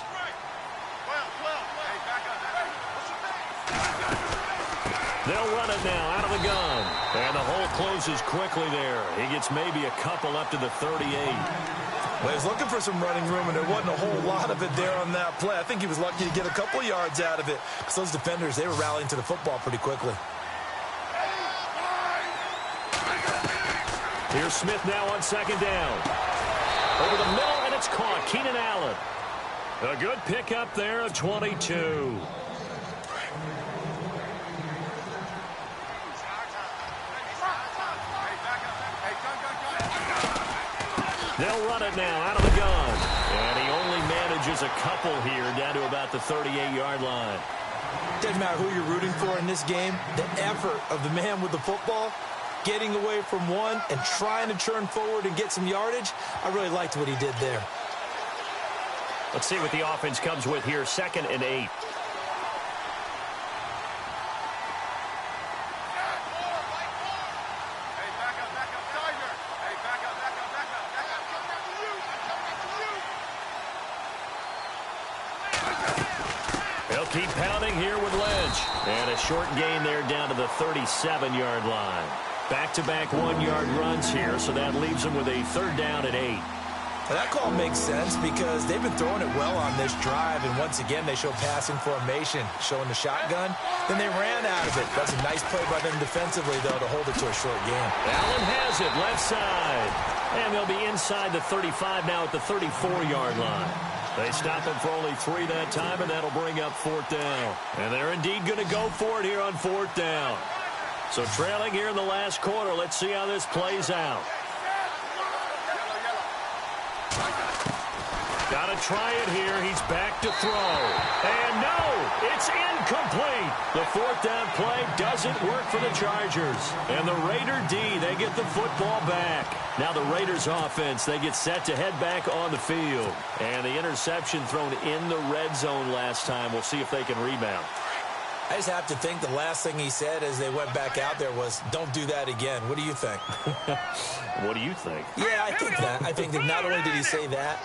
Speaker 2: They'll run it now out of the gun. And the hole closes quickly there. He gets maybe a couple up to the 38.
Speaker 3: Well, he was looking for some running room, and there wasn't a whole lot of it there on that play. I think he was lucky to get a couple of yards out of it because those defenders, they were rallying to the football pretty quickly.
Speaker 2: Here's Smith now on second down. Over the middle, and it's caught. Keenan Allen. A good pickup there of 22. They'll run it now out of the gun. And he only manages a couple here down to about the 38-yard line.
Speaker 3: Doesn't matter who you're rooting for in this game. The effort of the man with the football, getting away from one and trying to turn forward and get some yardage, I really liked what he did there.
Speaker 2: Let's see what the offense comes with here. 2nd and 8. They'll keep pounding here with Lynch. And a short gain there down to the 37-yard line. Back-to-back one-yard runs here, so that leaves them with a third down and 8.
Speaker 3: Well, that call makes sense because they've been throwing it well on this drive, and once again they show passing formation, showing the shotgun. Then they ran out of it. That's a nice play by them defensively, though, to hold it to a short gain.
Speaker 2: Allen has it, left side. And they'll be inside the 35 now at the 34-yard line. They stop them for only 3 that time, and that'll bring up fourth down. And they're indeed going to go for it here on fourth down. So trailing here in the last quarter, let's see how this plays out. Got to try it here. He's back to throw. And no, it's incomplete. The fourth down play doesn't work for the Chargers. And the Raider D, they get the football back. Now the Raiders offense, they get set to head back on the field. And the interception thrown in the red zone last time. We'll see if they can rebound.
Speaker 3: I just have to think the last thing he said as they went back out there was, don't do that again. What do you think?
Speaker 2: What do you think?
Speaker 3: Yeah, I think that. I think that not only did he say that,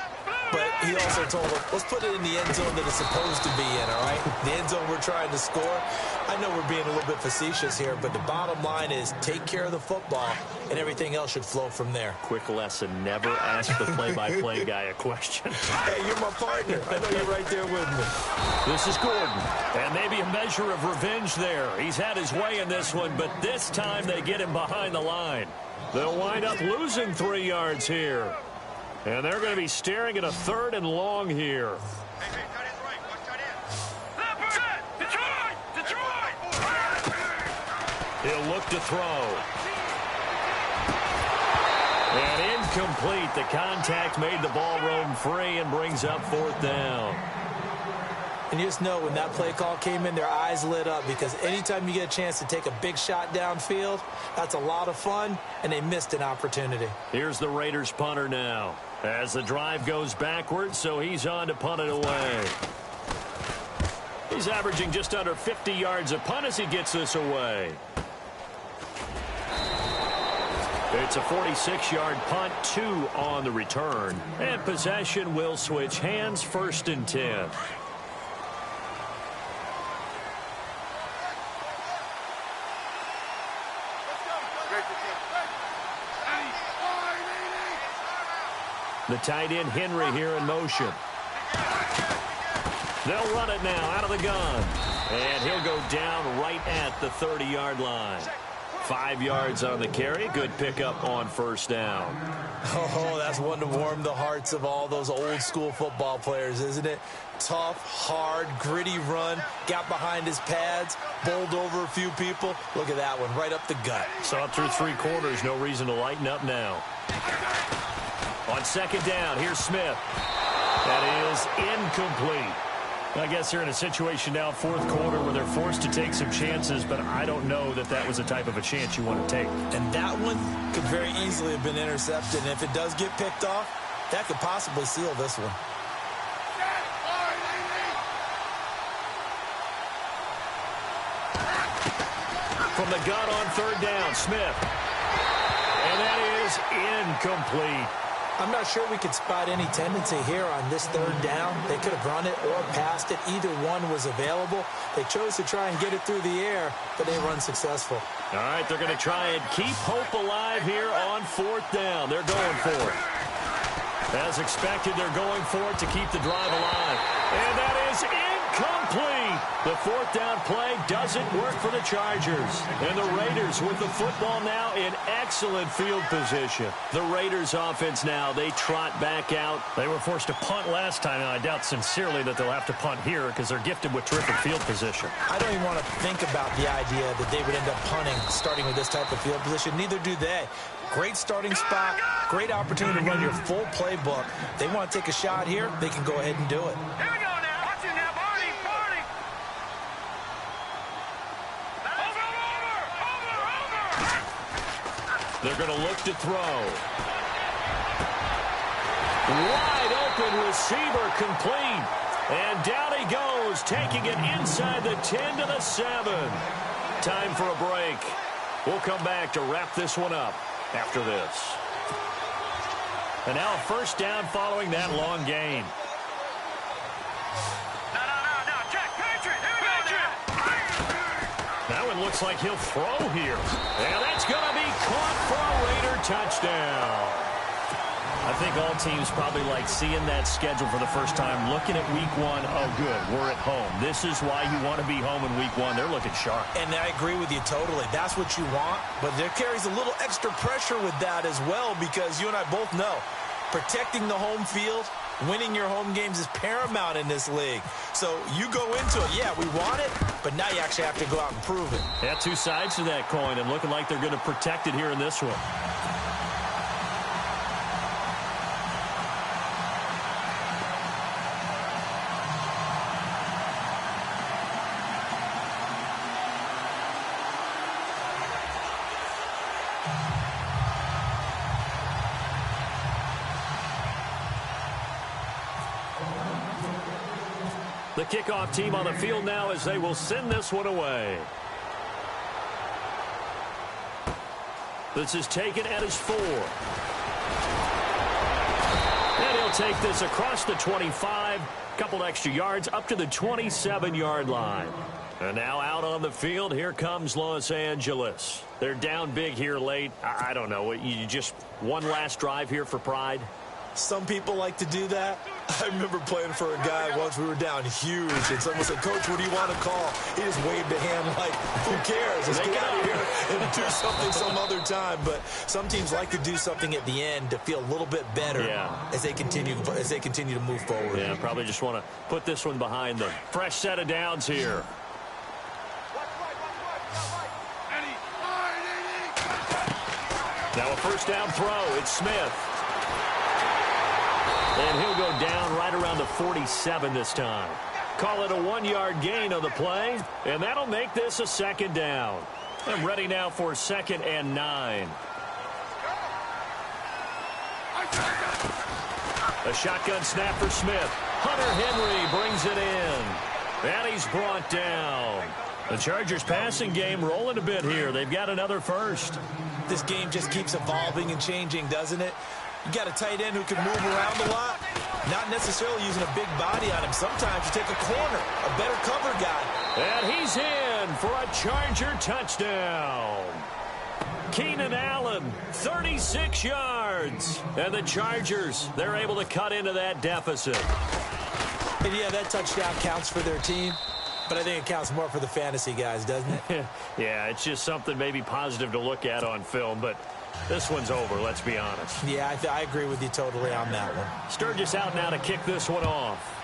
Speaker 3: but he also told them, let's put it in the end zone that it's supposed to be in, all right? The end zone we're trying to score. I know we're being a little bit facetious here, but the bottom line is take care of the football, and everything else should flow from there.
Speaker 2: Quick lesson, never ask the play-by-play guy a question.
Speaker 3: Hey, you're my partner. I know you're right there with me.
Speaker 2: This is Gordon, and maybe a measure of revenge there. He's had his way in this one, but this time they get him behind the line. They'll wind up losing 3 yards here. And they're going to be staring at a third and long here. He'll look to throw. And incomplete. The contact made the ball roam free and brings up fourth down.
Speaker 3: And you just know when that play call came in, their eyes lit up because anytime you get a chance to take a big shot downfield, that's a lot of fun, and they missed an opportunity.
Speaker 2: Here's the Raiders punter now. As the drive goes backwards, so he's on to punt it away. He's averaging just under 50 yards a punt as he gets this away. It's a 46-yard punt, 2 on the return. And possession will switch hands, 1st and 10. The tight end, Henry, here in motion. They'll run it now out of the gun. And he'll go down right at the 30-yard line. 5 yards on the carry. Good pickup on first down.
Speaker 3: Oh, that's one to warm the hearts of all those old-school football players, isn't it? Tough, hard, gritty run. Got behind his pads, bowled over a few people. Look at that one, right up the gut.
Speaker 2: Saw it through 3 quarters. No reason to lighten up now. On second down, here's Smith. That is incomplete. I guess they're in a situation now, 4th quarter, where they're forced to take some chances, but I don't know that that was the type of a chance you want to take.
Speaker 3: And that one could very easily have been intercepted, and if it does get picked off, that could possibly seal this one.
Speaker 2: From the gun on 3rd down, Smith. And that is incomplete.
Speaker 3: I'm not sure we could spot any tendency here on this 3rd down. They could have run it or passed it. Either one was available. They chose to try and get it through the air, but they were unsuccessful.
Speaker 2: All right, they're going to try and keep hope alive here on 4th down. They're going for it. As expected, they're going for it to keep the drive alive. And that is incomplete. The 4th down play doesn't work for the Chargers. And the Raiders with the football now in excellent field position. The Raiders offense now, they trot back out. They were forced to punt last time, and I doubt sincerely that they'll have to punt here because they're gifted with terrific field position.
Speaker 3: I don't even want to think about the idea that they would end up punting starting with this type of field position. Neither do they. Great starting spot, great opportunity to run your full playbook. They want to take a shot here, they can go ahead and do it.
Speaker 4: Here we go now. Watch it now, Barney. Over.
Speaker 2: They're going to look to throw. Wide open receiver complete. And down he goes, taking it inside the 10 to the 7. Time for a break. We'll come back to wrap this one up after this. And now a 1st down following that long gain.
Speaker 4: No.
Speaker 2: looks like he'll throw here. And that's going to be caught for a Raider touchdown. I think all teams probably like seeing that schedule for the first time, looking at week one. Oh, good, we're at home. This is why you want to be home in week one. They're looking sharp.
Speaker 3: And I agree with you totally. That's what you want, but there carries a little extra pressure with that as well, because you and I both know protecting the home field, winning your home games is paramount in this league. So you go into it, yeah, we want it, but now you actually have to go out and prove it.
Speaker 2: Yeah, two sides to that coin, and looking like they're going to protect it here in this one. The kickoff team on the field now as they will send this one away. This is taken at his 4. And he'll take this across the 25, couple extra yards up to the 27-yard line. And now out on the field, here comes Los Angeles. They're down big here late. I don't know, you just one last drive here for pride?
Speaker 3: Some people like to do that. I remember playing for a guy once. We were down huge, and someone said, "Coach, what do you want to call?" He just waved a hand like, "Who cares? Let's get out of here and do something some other time." But some teams like to do something at the end to feel a little bit better as they continue to move forward.
Speaker 2: Yeah, probably just want to put this one behind them. Fresh set of downs here. Now a first down throw. It's Smith. And he'll go down right around the 47 this time. Call it a 1-yard gain on the play, and that'll make this a second down. I'm ready now for 2nd and 9. A shotgun snap for Smith. Hunter Henry brings it in. And he's brought down. The Chargers passing game rolling a bit here. They've got another first.
Speaker 3: This game just keeps evolving and changing, doesn't it? You got a tight end who can move around a lot, not necessarily using a big body on him. Sometimes you take a corner, a better cover guy.
Speaker 2: And he's in for a Charger touchdown. Keenan Allen, 36 yards. And the Chargers, they're able to cut into that deficit.
Speaker 3: And yeah, that touchdown counts for their team, but I think it counts more for the fantasy guys, doesn't it?
Speaker 2: Yeah, it's just something maybe positive to look at on film, but this one's over, let's be honest.
Speaker 3: Yeah, I agree with you totally on that one.
Speaker 2: Sturgis out now to kick this one off.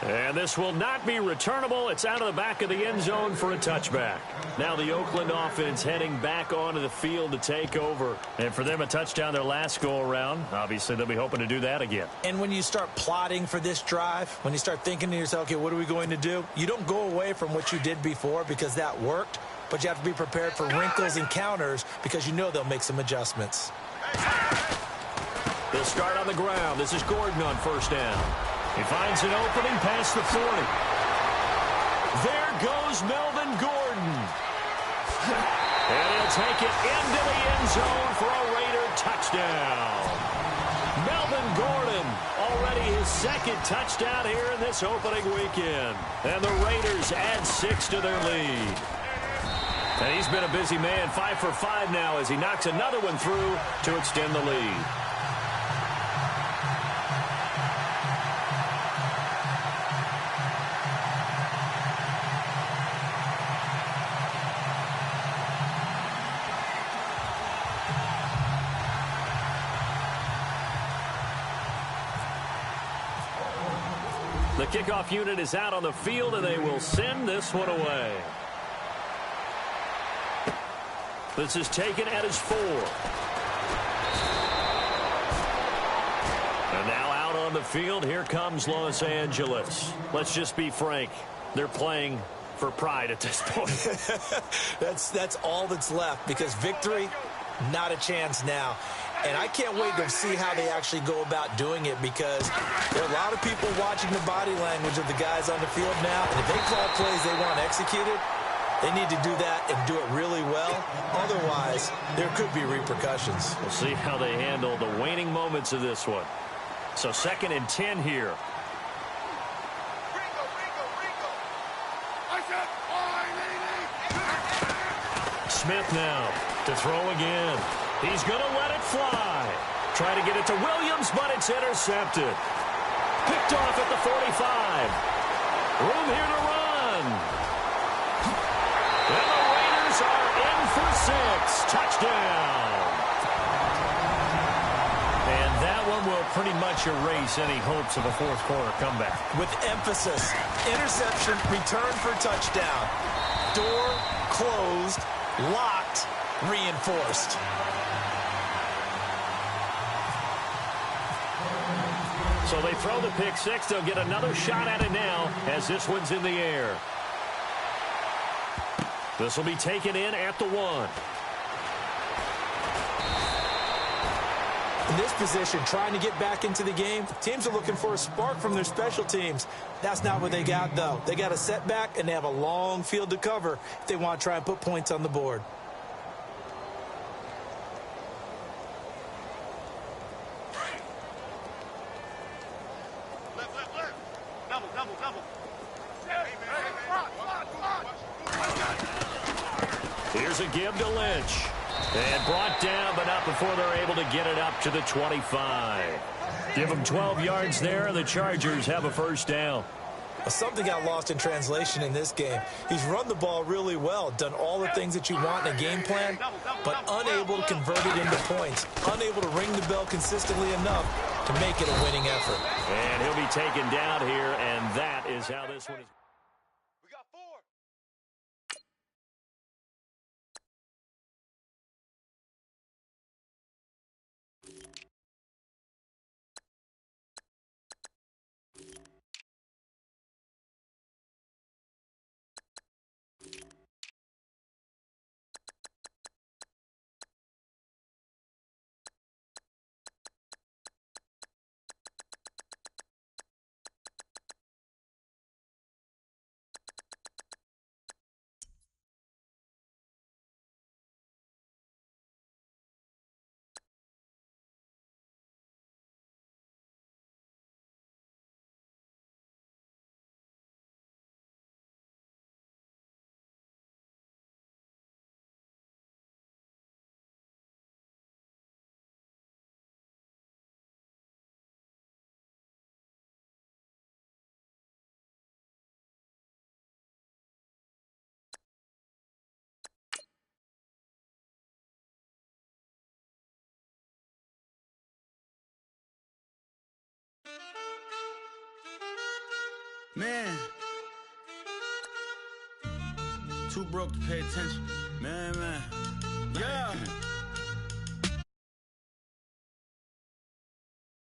Speaker 2: And this will not be returnable. It's out of the back of the end zone for a touchback. Now the Oakland offense heading back onto the field to take over. And for them, a touchdown their last go-around. Obviously, they'll be hoping to do that again.
Speaker 3: And when you start plotting for this drive, when you start thinking to yourself, okay, what are we going to do? You don't go away from what you did before because that worked, but you have to be prepared for wrinkles and counters because you know they'll make some adjustments.
Speaker 2: They'll start on the ground. This is Gordon on first down. He finds an opening past the 40. There goes Melvin Gordon. And he'll take it into the end zone for a Raider touchdown. Melvin Gordon, already his 2nd touchdown here in this opening weekend. And the Raiders add 6 to their lead. And he's been a busy man, 5 for 5 now as he knocks another one through to extend the lead. The kickoff unit is out on the field, and they will send this one away. This is taken at his 4. And now out on the field, here comes Los Angeles. Let's just be frank. They're playing for pride at this point.
Speaker 3: That's all that's left because victory, not a chance now. And I can't wait to see how they actually go about doing it because there are a lot of people watching the body language of the guys on the field now. And if they call plays they want executed, they need to do that and do it really well. Otherwise, there could be repercussions.
Speaker 2: We'll see how they handle the waning moments of this one. So 2nd and 10 here. Smith now to throw again. He's going to let it fly. Try to get it to Williams, but it's intercepted. Picked off at the 45. Room here to run. And the Raiders are in for 6. Touchdown. And that one will pretty much erase any hopes of a fourth quarter comeback.
Speaker 3: With emphasis, interception, return for touchdown. Door closed, locked, reinforced.
Speaker 2: So they throw the pick six. They'll get another shot at it now as this one's in the air. This will be taken in at the 1.
Speaker 3: In this position, trying to get back into the game, teams are looking for a spark from their special teams. That's not what they got, though. They got a setback, and they have a long field to cover if they want to try and put points on the board.
Speaker 2: Here's a give to Lynch. And brought down, but not before they're able to get it up to the 25. Give them 12 yards there, and the Chargers have a first down.
Speaker 3: Something got lost in translation in this game. He's run the ball really well, done all the things that you want in a game plan, but unable to convert it into points, unable to ring the bell consistently enough to make it a winning effort.
Speaker 2: And he'll be taken down here, and that is how this one is.
Speaker 4: We got 4.
Speaker 5: Man, too broke to pay attention. Man. Yeah.